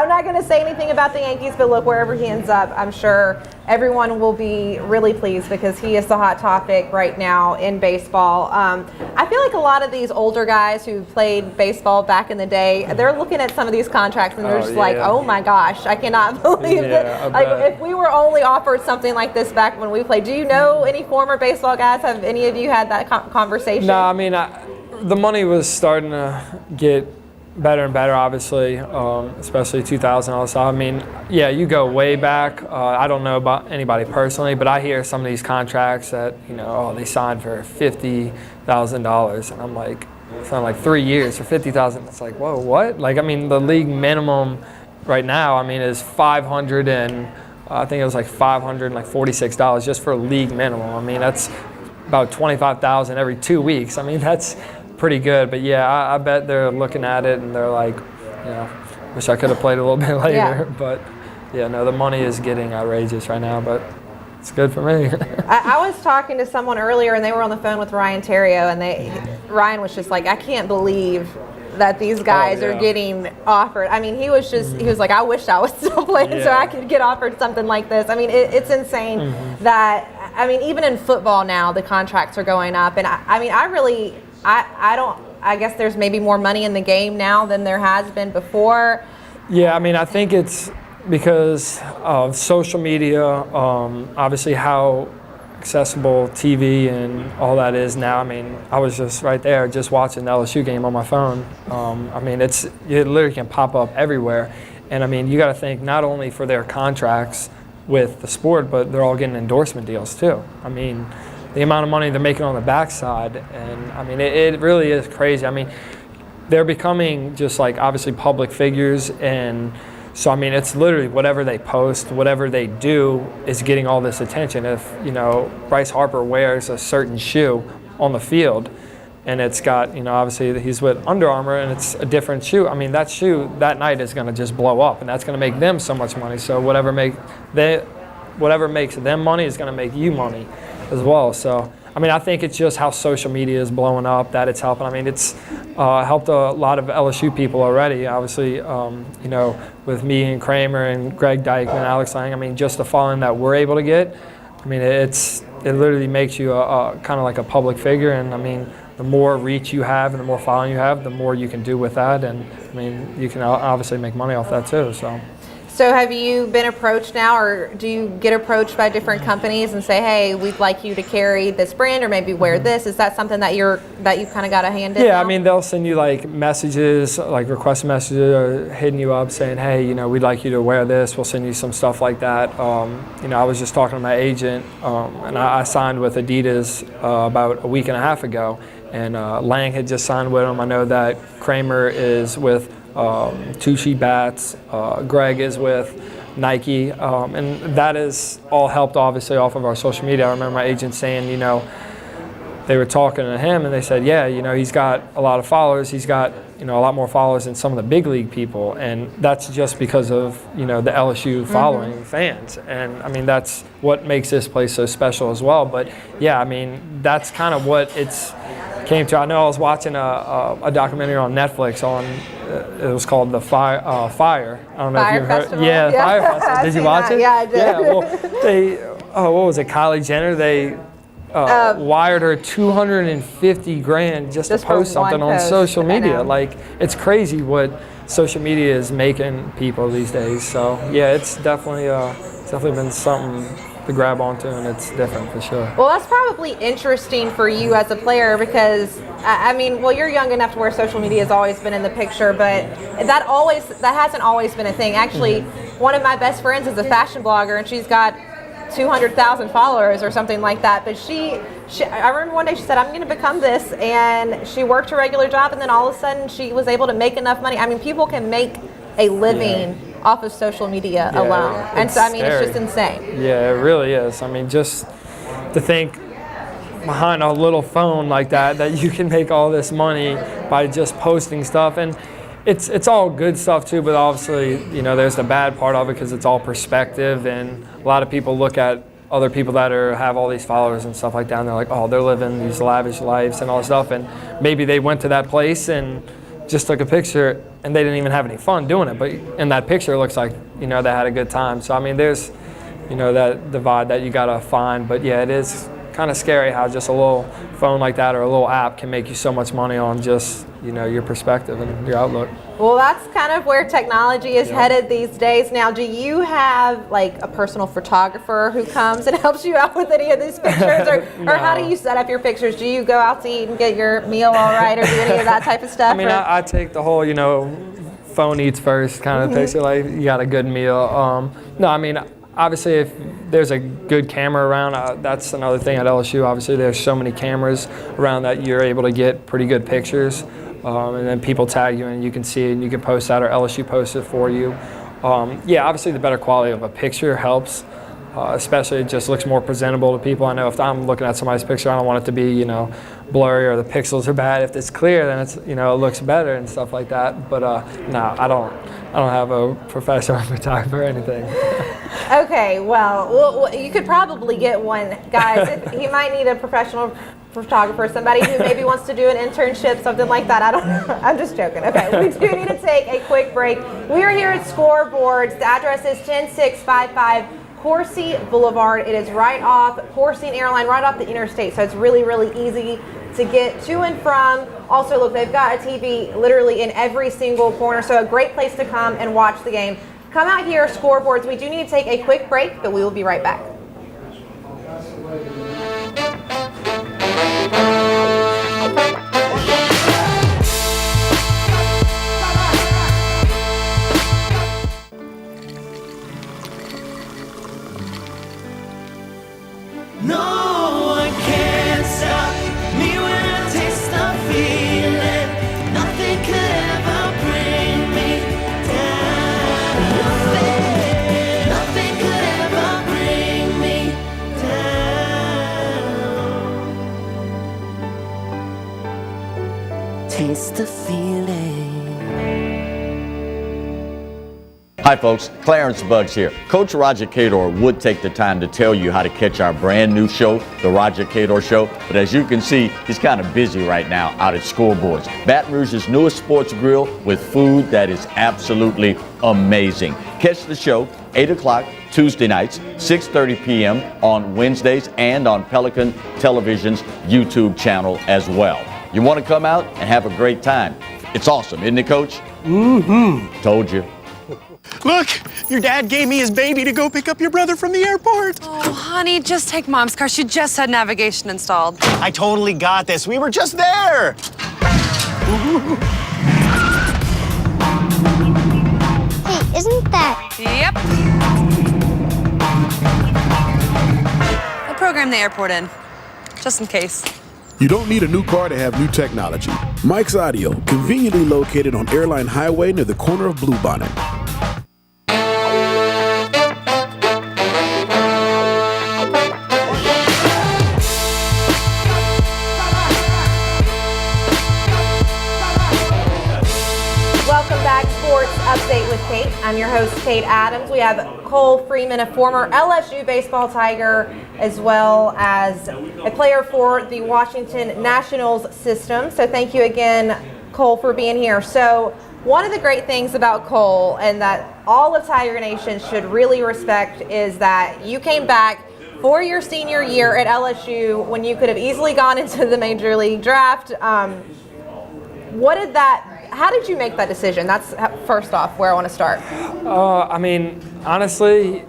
not going to say anything about the Yankees, but look, wherever he ends up, I'm sure everyone will be really pleased because he is the hot topic right now in baseball. I feel like a lot of these older guys who played baseball back in the day, they're looking at some of these contracts and they're just like, oh my gosh, I cannot believe that. Like, if we were only offered something like this back when we played, do you know any former baseball guys? Have any of you had that conversation? No, I mean, the money was starting to get better and better, obviously, especially 2000 also. I mean, yeah, you go way back. I don't know about anybody personally, but I hear some of these contracts that, you know, oh, they signed for $50,000, and I'm like, signed like 3 years for $50,000. It's like, whoa, what? Like, I mean, the league minimum right now, I mean, is $500 and I think it was like $546 just for a league minimum. I mean, that's about $25,000 every 2 weeks. I mean, that's pretty good. But yeah, I bet they're looking at it and they're like, you know, wish I could have played a little bit later. Yeah. But yeah, no, the money is getting outrageous right now, but it's good for me. I was talking to someone earlier and they were on the phone with Ryan Theriot, and Ryan was just like, I can't believe that these guys are getting offered. I mean, he was like, I wish I was still playing so I could get offered something like this. I mean, it's insane that, I mean, even in football now, the contracts are going up. And I guess there's maybe more money in the game now than there has been before. Yeah, I mean, I think it's because of social media, obviously how accessible TV and all that is now. I mean, I was just right there just watching the LSU game on my phone. I mean, it literally can pop up everywhere. And I mean, you got to think not only for their contracts with the sport, but they're all getting endorsement deals too. I mean, the amount of money they're making on the backside, and I mean, it really is crazy. I mean, they're becoming just like obviously public figures, and so I mean, it's literally whatever they post, whatever they do is getting all this attention. If, you know, Bryce Harper wears a certain shoe on the field, and it's got, you know, obviously he's with Under Armour and it's a different shoe, I mean, that shoe that night is going to just blow up, and that's going to make them so much money. So whatever makes them money is going to make you money as well. So I mean, I think it's just how social media is blowing up that it's helping. I mean, it's helped a lot of LSU people already. Obviously, you know, with me and Kramer and Greg Dyke and Alex Lang. I mean, just the following that we're able to get. I mean, it literally makes you a kind of like a public figure. And I mean, the more reach you have and the more following you have, the more you can do with that. And I mean, you can obviously make money off that too. So have you been approached now, or do you get approached by different companies and say, hey, we'd like you to carry this brand or maybe wear this? Is that something that you've kind of got a hand in? Yeah, now? I mean, they'll send you like messages, like request messages, or hitting you up saying, hey, you know, we'd like you to wear this. We'll send you some stuff like that. You know, I was just talking to my agent, and I signed with Adidas about a week and a half ago, and Lang had just signed with them. I know that Kramer is with Tushy Bats, Greg is with Nike, and that has all helped obviously off of our social media. I remember my agent saying, you know, they were talking to him and they said, yeah, he's got a lot of followers. He's got, a lot more followers than some of the big league people. And that's just because of, the LSU following fans. And I mean, that's what makes this place so special as well. But yeah, I mean, that's kind of what it's came to. I know I was watching a documentary on Netflix on, it was called The Fire. I don't know if you've heard. Yeah, Fire Festival. Did you watch it? Yeah, I did. Yeah, well, what was it, Kylie Jenner? They wired her $250,000 just to post something on social media. Like, it's crazy what social media is making people these days. So yeah, it's definitely been something to grab onto, and it's different for sure. Well, that's probably interesting for you as a player because, I mean, well, you're young enough to where social media has always been in the picture, but that hasn't always been a thing. Actually, one of my best friends is a fashion blogger, and she's got 200,000 followers or something like that. But she I remember one day she said, I'm going to become this, and she worked a regular job, and then all of a sudden she was able to make enough money. I mean, people can make a living off of social media alone. And so, I mean, scary. it's just insane. Yeah, it really is. I mean, just to think behind a little phone like that you can make all this money by just posting stuff. And it's all good stuff too, but obviously, there's the bad part of it because it's all perspective, and a lot of people look at other people that have all these followers and stuff like that, and they're like, oh, they're living these lavish lives and all this stuff, and maybe they went to that place and just took a picture and they didn't even have any fun doing it, but in that picture it looks like, they had a good time. So I mean, there's, that divide that you gotta find, but yeah, it is kind of scary how just a little phone like that or a little app can make you so much money on just, your perspective and your outlook. Well, that's kind of where technology is headed these days. Now, do you have like a personal photographer who comes and helps you out with any of these pictures? Or how do you set up your pictures? Do you go out to eat and get your meal all right, or do any of that type of stuff? I mean, I take the whole, phone eats first kind of picture, like you got a good meal. No, I mean, obviously, if there's a good camera around, that's another thing at LSU. Obviously, there's so many cameras around that you're able to get pretty good pictures. And then people tag you and you can see it and you can post that, or LSU posts it for you. Yeah, obviously the better quality of a picture helps, especially it just looks more presentable to people. I know if I'm looking at somebody's picture, I don't want it to be, blurry or the pixels are bad. If it's clear, then it's, it looks better and stuff like that. But no, I don't have a professional photographer or anything. Okay, well, you could probably get one, guys. You might need a professional photographer, somebody who maybe wants to do an internship, something like that. I don't know. I'm just joking. Okay, we do need to take a quick break. We are here at Scoreboards. The address is 10655 Coursey Boulevard. It is right off Coursey and Airline, right off the interstate. So it's really, really easy to get to and from. Also, look, they've got a TV literally in every single corner. So a great place to come and watch the game. Come out here, Scoreboards. We do need to take a quick break, but we will be right back. No one can stop me when I taste the feeling. Nothing could ever bring me down. Nothing could ever bring me down. Taste the feeling. Hi folks, Clarence Buggs here. Coach Roger Cador would take the time to tell you how to catch our brand new show, The Roger Cador Show, but as you can see, he's kind of busy right now out at Scoreboards, Baton Rouge's newest sports grill with food that is absolutely amazing. Catch the show 8 o'clock Tuesday nights, 6:30 p.m. on Wednesdays, and on Pelican Television's YouTube channel as well. You want to come out and have a great time. It's awesome, isn't it, Coach? Mm-hmm. Told you. Look, your dad gave me his baby to go pick up your brother from the airport. Oh, honey, just take Mom's car. She just had navigation installed. I totally got this. We were just there. Hey, isn't that... Yep. I programmed the airport in, just in case. You don't need a new car to have new technology. Mike's Audio, conveniently located on Airline Highway near the corner of Bluebonnet. Sports Update with Kate. I'm your host, Kate Adams. We have Cole Freeman, a former LSU baseball Tiger, as well as a player for the Washington Nationals system. So thank you again, Cole, for being here. So one of the great things about Cole, and that all of Tiger Nation should really respect, is that you came back for your senior year at LSU when you could have easily gone into the Major League Draft. How did you make that decision? That's first off where I want to start. I mean, honestly,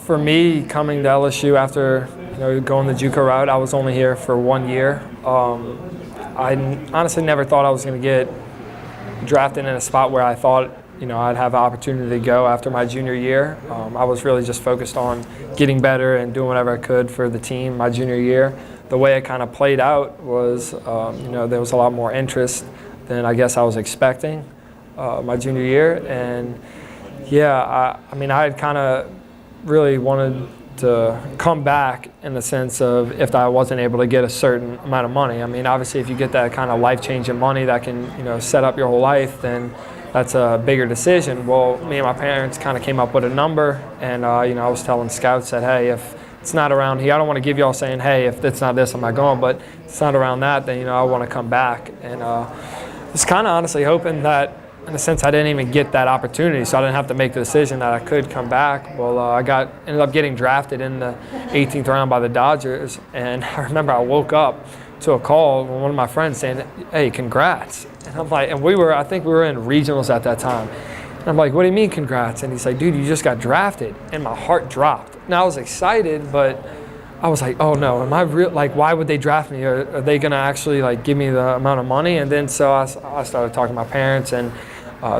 for me, coming to LSU after going the JUCO route, I was only here for 1 year. I honestly never thought I was going to get drafted in a spot where I thought I'd have the opportunity to go after my junior year. I was really just focused on getting better and doing whatever I could for the team my junior year. The way it kind of played out was, there was a lot more interest than I guess I was expecting my junior year. And yeah, I had kind of really wanted to come back in the sense of if I wasn't able to get a certain amount of money. I mean, obviously if you get that kind of life-changing money that can, set up your whole life, then that's a bigger decision. Well, me and my parents kind of came up with a number, and I was telling scouts that, hey, if it's not around here, I don't want to give y'all saying, hey, if it's not this, I'm not going, but if it's not around that, then, I want to come back. And just kind of honestly hoping that, in a sense, I didn't even get that opportunity, so I didn't have to make the decision that I could come back. Well, I ended up getting drafted in the 18th round by the Dodgers, and I remember I woke up to a call from one of my friends saying, hey, congrats. And I'm like, and I think we were in regionals at that time. And I'm like, what do you mean congrats? And he's like, dude, you just got drafted. And my heart dropped. Now I was excited, but I was like, oh no, am I real? Like, why would they draft me? Are they gonna actually give me the amount of money? And then so I started talking to my parents, and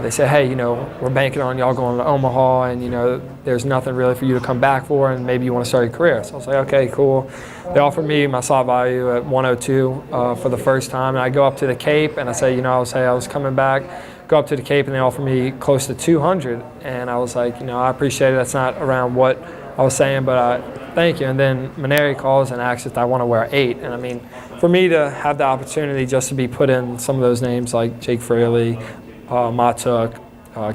they said, hey, we're banking on y'all going to Omaha, and there's nothing really for you to come back for, and maybe you want to start your career. So I was like, okay, cool. They offered me my slot value at 102 for the first time, and I go up to the Cape, and I say, I was coming back. Go up to the Cape, and they offered me close to 200, and I was like, I appreciate it. That's not around what I was saying, but thank you. And then Maneri calls and asks if I want to wear 8. And I mean, for me to have the opportunity just to be put in some of those names like Jake Fraley, Matuk,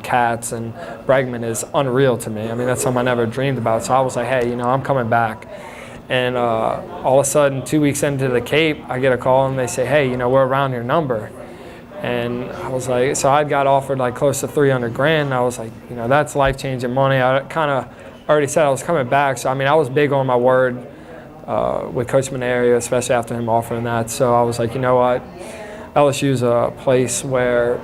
Katz, and Bregman is unreal to me. I mean, that's something I never dreamed about. So I was like, hey, I'm coming back. And all of a sudden, 2 weeks into the Cape, I get a call and they say, hey, we're around your number. And I was like, so I got offered close to $300,000. And I was like, that's life-changing money. I kind of already said I was coming back. So, I was big on my word with Coach Maneri, especially after him offering that. So I was like, you know what? LSU's a place where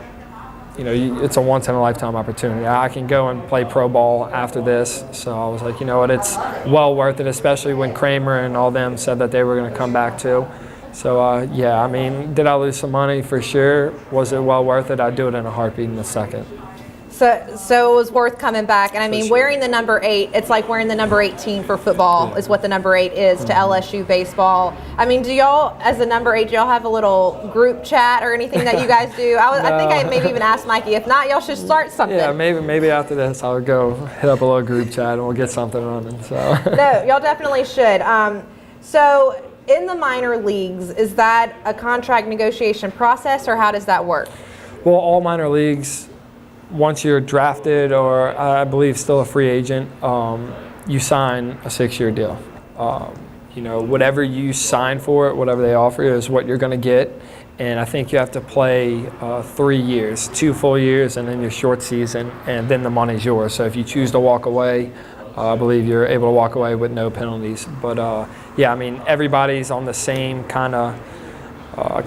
it's a once-in-a-lifetime opportunity. I can go and play pro ball after this. So I was like, you know what, it's well worth it, especially when Kramer and all them said that they were going to come back too. So, did I lose some money? For sure. Was it well worth it? I'd do it in a heartbeat in a second. So it was worth coming back. And wearing the number 8, it's like wearing the number 18 for football is what the number 8 is to LSU baseball. Do y'all, as the number 8, do y'all have a little group chat or anything that you guys do? I think I maybe even asked Mikey. If not, y'all should start something. Yeah, maybe after this I'll go hit up a little group chat and we'll get something running. So. No, y'all definitely should. So in the minor leagues, is that a contract negotiation process, or how does that work? Well, all minor leagues, once you're drafted or I believe still a free agent, you sign a 6-year deal. Whatever you sign for it, whatever they offer you is what you're going to get. And I think you have to play 3 years, 2 full years, and then your short season, and then the money's yours. So if you choose to walk away, I believe you're able to walk away with no penalties. But everybody's on the same kind of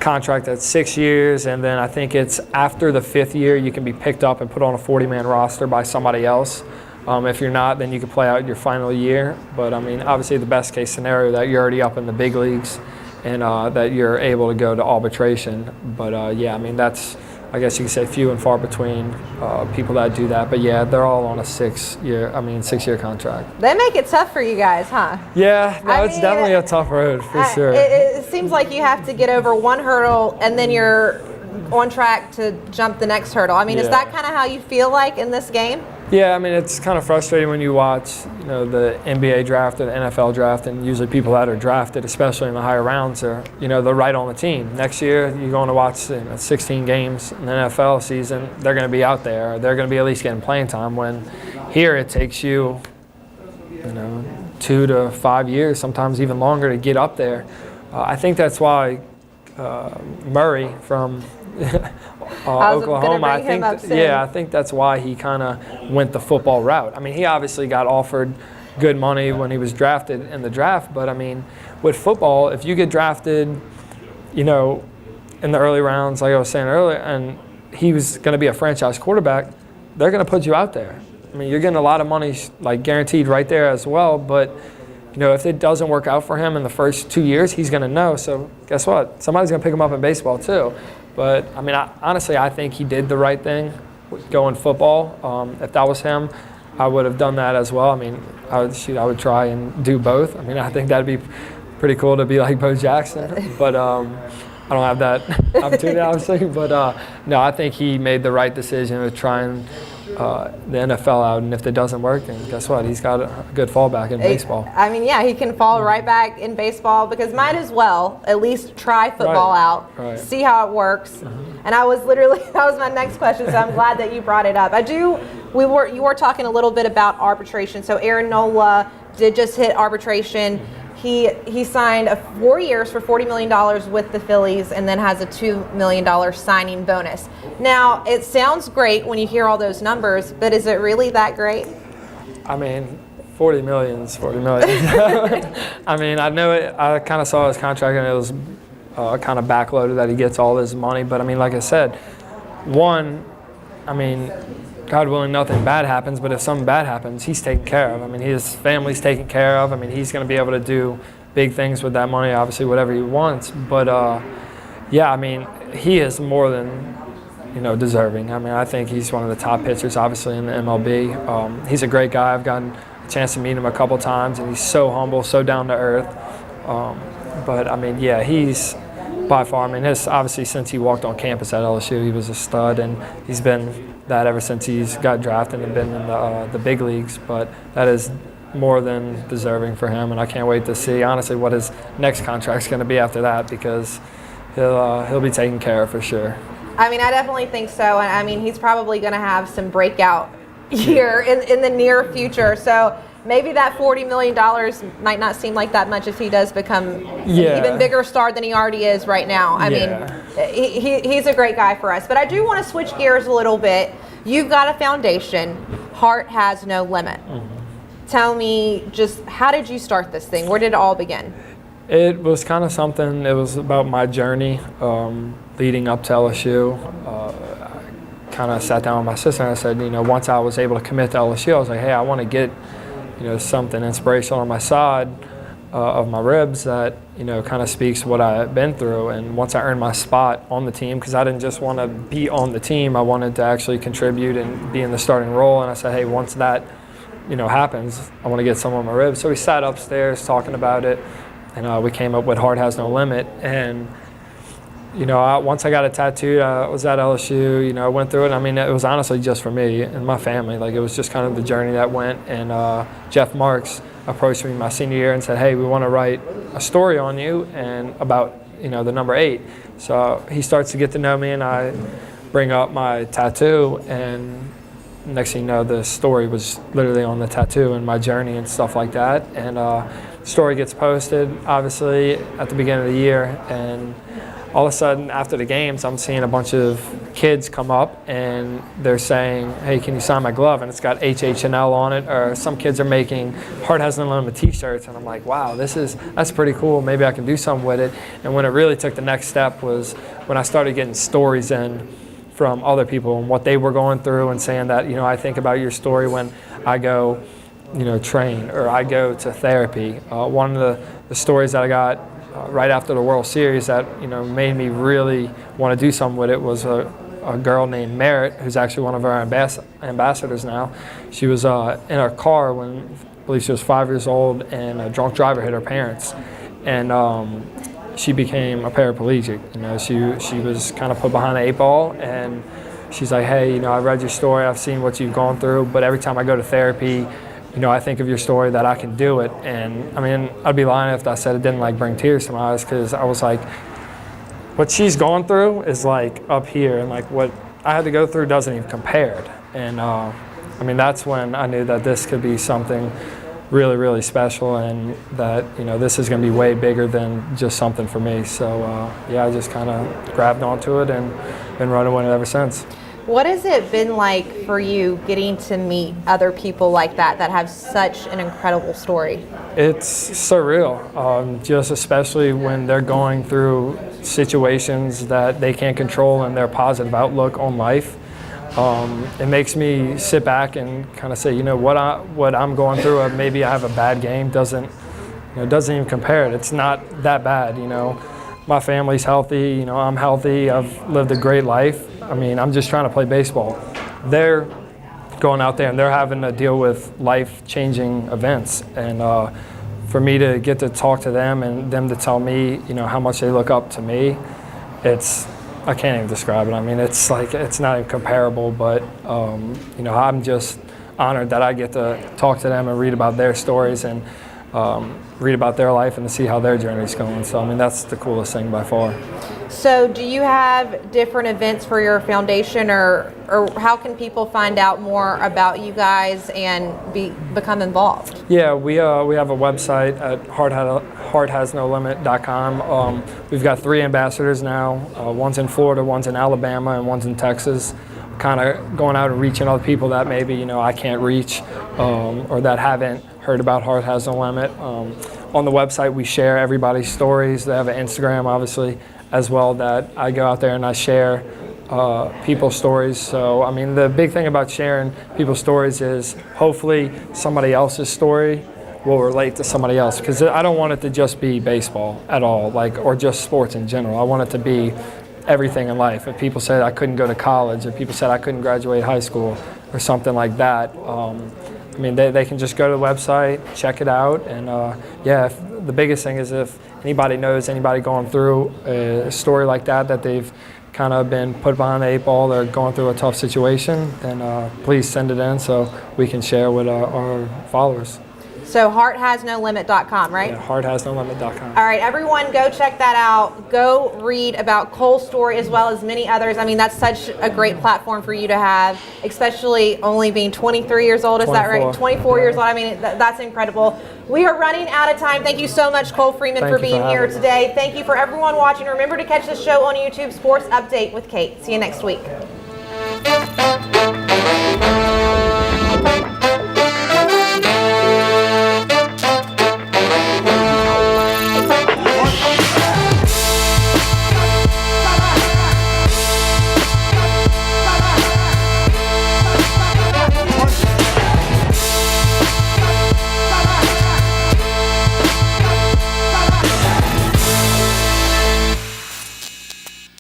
contract at 6 years, and then I think it's after the 5th year you can be picked up and put on a 40-man roster by somebody else. If you're not, then you can play out your final year. But obviously the best case scenario that you're already up in the big leagues and that you're able to go to arbitration. But that's, I guess you could say, few and far between people that do that. But yeah, they're all on a 6-year contract. They make it tough for you guys, huh? Yeah, no, it's definitely a tough road for sure. It seems like you have to get over one hurdle and then you're on track to jump the next hurdle. Is that kind of how you feel like in this game? Yeah, I mean, it's kind of frustrating when you watch, the NBA draft or the NFL draft, and usually people that are drafted, especially in the higher rounds, are, they're right on the team. Next year, you're going to watch 16 games in the NFL season. They're going to be out there. They're going to be at least getting playing time. When here, it takes you, 2 to 5 years, sometimes even longer, to get up there. I think that's why Murray from Oklahoma, I think that's why he kind of went the football route. I mean, he obviously got offered good money when he was drafted in the draft, but I mean, with football, if you get drafted, in the early rounds, like I was saying earlier, and he was going to be a franchise quarterback, they're going to put you out there. I mean, you're getting a lot of money, like, guaranteed right there as well, but if it doesn't work out for him in the first 2 years, he's going to know. So guess what? Somebody's going to pick him up in baseball too. But, I mean, honestly, I think he did the right thing going football. If that was him, I would have done that as well. I mean, I would try and do both. I mean, I think that would be pretty cool to be like Bo Jackson. But I don't have that opportunity, obviously. But, no, I think he made the right decision of trying the NFL out, and if it doesn't work, then guess what? He's got a good fallback in baseball. I mean, yeah, he can fall right back in baseball, because might as well at least try football out, see how it works. And I was literally, that was my next question, so I'm glad that you brought it up. You were talking a little bit about arbitration. So Aaron Nola did just hit arbitration. He signed 4 years for $40 million with the Phillies, and then has a $2 million signing bonus. Now, it sounds great when you hear all those numbers, but is it really that great? I mean, 40 million is 40 million. I mean, I know it. I kind of saw his contract, and it was kind of backloaded that he gets all this money. But I mean, like I said, God willing, nothing bad happens, but if something bad happens, he's taken care of. I mean, his family's taken care of. I mean, he's going to be able to do big things with that money, obviously, whatever he wants. But, yeah, I mean, he is more than, deserving. I mean, I think he's one of the top pitchers, obviously, in the MLB. He's a great guy. I've gotten a chance to meet him a couple times, and he's so humble, so down to earth. But, I mean, yeah, he's by far, obviously, since he walked on campus at LSU, he was a stud, and he's been that ever since he's got drafted and been in the big leagues. But that is more than deserving for him, and I can't wait to see, honestly, what his next contract's going to be after that, because he'll be taken care of for sure. I mean, I definitely think so, and I mean, he's probably going to have some breakout year in the near future. So maybe that $40 million might not seem like that much if he does become an even bigger star than he already is right now. I mean, he's a great guy for us. But I do want to switch gears a little bit. You've got a foundation, Heart Has No Limit. Tell me, just how did you start this thing? Where did it all begin? It was kind of something, it was about my journey leading up to LSU. I kind of sat down with my sister and I said, once I was able to commit to LSU, I was like, hey, I want to get something inspirational on my side of my ribs that, kind of speaks what I've been through. And once I earned my spot on the team, because I didn't just want to be on the team, I wanted to actually contribute and be in the starting role. And I said, hey, once that, happens, I want to get some on my ribs. So we sat upstairs talking about it, and we came up with Heart Has No Limit. And, once I got it tattooed, I was at LSU, I went through it. I mean, it was honestly just for me and my family. Like, it was just kind of the journey that went. And Jeff Marks approached me my senior year and said, hey, we want to write a story on you and about, the number 8. So he starts to get to know me, and I bring up my tattoo, and next thing you know, the story was literally on the tattoo and my journey and stuff like that. And the story gets posted, obviously, at the beginning of the year. And all of a sudden, after the games, I'm seeing a bunch of kids come up, and they're saying, hey, can you sign my glove? And it's got HHNL on it. Or some kids are making Heart Has No Limit t-shirts. And I'm like, wow, that's pretty cool. Maybe I can do something with it. And when it really took the next step was when I started getting stories in from other people and what they were going through, and saying that, I think about your story when I go, train, or I go to therapy. One of the stories that I got right after the World Series that, made me really want to do something with it was a girl named Merritt, who's actually one of our ambassadors now. She was in her car when, I believe she was 5 years old, and a drunk driver hit her parents. And she became a paraplegic. She was kind of put behind the 8 ball, and she's like, hey, I read your story, I've seen what you've gone through, but every time I go to therapy, I think of your story that I can do it. And I mean, I'd be lying if I said it didn't bring tears to my eyes, because I was like, what she's gone through is up here, and what I had to go through doesn't even compare. And I mean, that's when I knew that this could be something really, really special, and that this is going to be way bigger than just something for me. So yeah, I just kind of grabbed onto it and been running with it ever since. What has it been like for you getting to meet other people like that have such an incredible story? It's surreal, just especially when they're going through situations that they can't control and their positive outlook on life. It makes me sit back and kind of say, what I'm going through, maybe I have a bad game, doesn't even compare. It's not that bad. My family's healthy, I'm healthy, I've lived a great life. I mean, I'm just trying to play baseball. They're going out there and they're having to deal with life-changing events. And for me to get to talk to them and them to tell me, how much they look up to me, I can't even describe it. I mean, it's not even comparable, but I'm just honored that I get to talk to them and read about their stories and read about their life and to see how their journey's going. So, I mean, that's the coolest thing by far. So do you have different events for your foundation, or how can people find out more about you guys and become involved? Yeah, we have a website at hearthasnolimit.com. We've got 3 ambassadors now. One's in Florida, one's in Alabama, and one's in Texas. Kind of going out and reaching other people that maybe I can't reach, or that haven't heard about Heart Has No Limit. On the website, we share everybody's stories. They have an Instagram, obviously, as well, that I go out there and I share people's stories. So, I mean, the big thing about sharing people's stories is hopefully somebody else's story will relate to somebody else, because I don't want it to just be baseball at all, or just sports in general. I want it to be everything in life. If people said I couldn't go to college, or people said I couldn't graduate high school, or something like that, I mean, they can just go to the website, check it out, and the biggest thing is if anybody knows anybody going through a story like that they've kind of been put behind the 8 ball, they're going through a tough situation, then please send it in so we can share with our followers. So hearthasnolimit.com, right? Yeah, hearthasnolimit.com. All right, everyone go check that out. Go read about Cole's story as well as many others. I mean, that's such a great platform for you to have, especially only being 23 years old. Is 24. That right? 24 years old. I mean, that's incredible. We are running out of time. Thank you so much, Cole Freeman, for being here today. Thank you for everyone watching. Remember to catch the show on YouTube, Sports Update with Kate. See you next week.